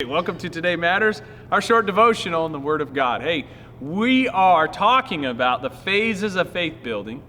Welcome to Today Matters, our short devotional in the Word of God. Hey, we are talking about the phases of faith building,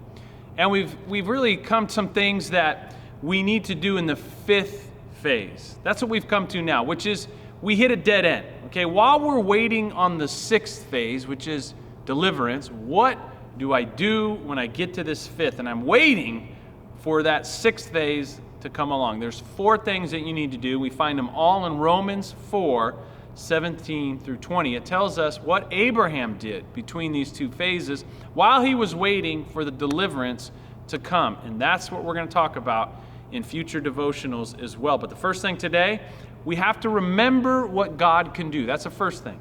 and we've really come to some things that we need to do in the fifth phase. That's what we've come to now, which is we hit a dead end. Okay, while we're waiting on the sixth phase, which is deliverance, what do I do when I get to this fifth? And I'm waiting for that sixth phase to come along. There's four things that you need to do. We find them all in Romans 4:17 through 20. It tells us what Abraham did between these two phases while he was waiting for the deliverance to come. And that's what we're going to talk about in future devotionals as well. But the first thing today, we have to remember what God can do. That's the first thing.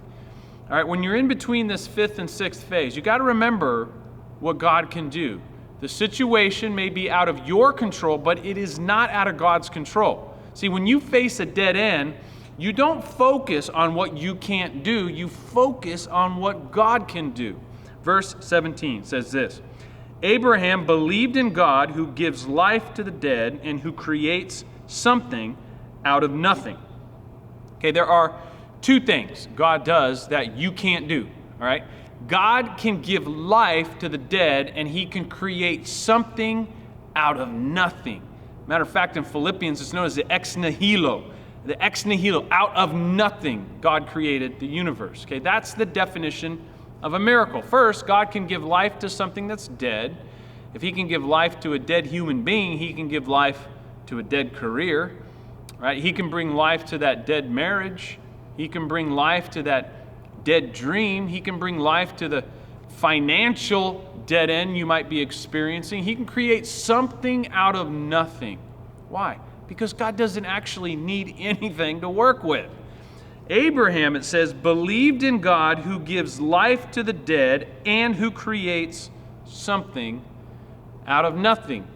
All right, when you're in between this fifth and sixth phase, you got to remember what God can do. The situation may be out of your control, but it is not out of God's control. See, when you face a dead end, you don't focus on what you can't do. You focus on what God can do. Verse 17 says this: Abraham believed in God who gives life to the dead and who creates something out of nothing. Okay, there are two things God does that you can't do, all right? God can give life to the dead, and he can create something out of nothing. Matter of fact, in Philippians, it's known as the ex nihilo. The ex nihilo, out of nothing, God created the universe. Okay, that's the definition of a miracle. First, God can give life to something that's dead. If he can give life to a dead human being, he can give life to a dead career. Right? He can bring life to that dead marriage. He can bring life to that dead dream. He can bring life to the financial dead end you might be experiencing. He can create something out of nothing. Why? Because God doesn't actually need anything to work with. Abraham, it says, believed in God who gives life to the dead and who creates something out of nothing.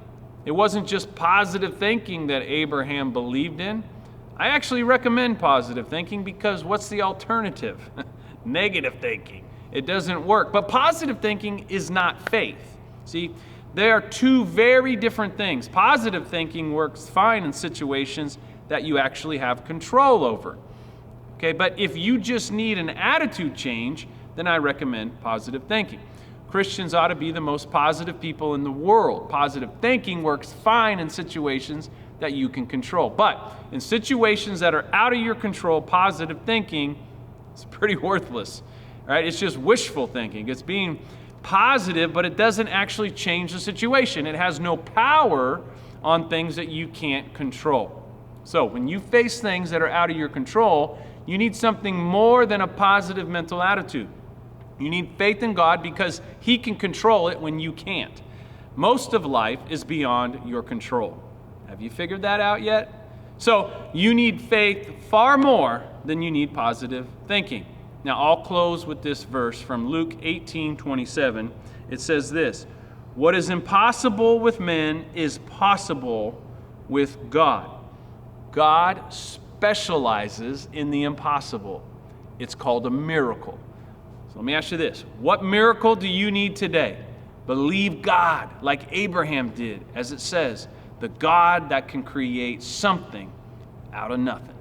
It wasn't just positive thinking that Abraham believed in. I actually recommend positive thinking because what's the alternative? Negative thinking. It doesn't work. But positive thinking is not faith. See, there are two very different things. Positive thinking works fine in situations that you actually have control over. Okay, but if you just need an attitude change, then I recommend positive thinking. Christians ought to be the most positive people in the world. Positive thinking works fine in situations that you can control. But in situations that are out of your control, positive thinking is pretty worthless. Right? It's just wishful thinking. It's being positive, but it doesn't actually change the situation. It has no power on things that you can't control. So when you face things that are out of your control, you need something more than a positive mental attitude. You need faith in God because he can control it when you can't. Most of life is beyond your control. Have you figured that out yet? So you need faith far more than you need positive thinking. Now I'll close with this verse from Luke 18:27. It says this: what is impossible with men is possible with God. God specializes in the impossible. It's called a miracle. So let me ask you this: what miracle do you need today? Believe God like Abraham did, as it says, the God that can create something out of nothing.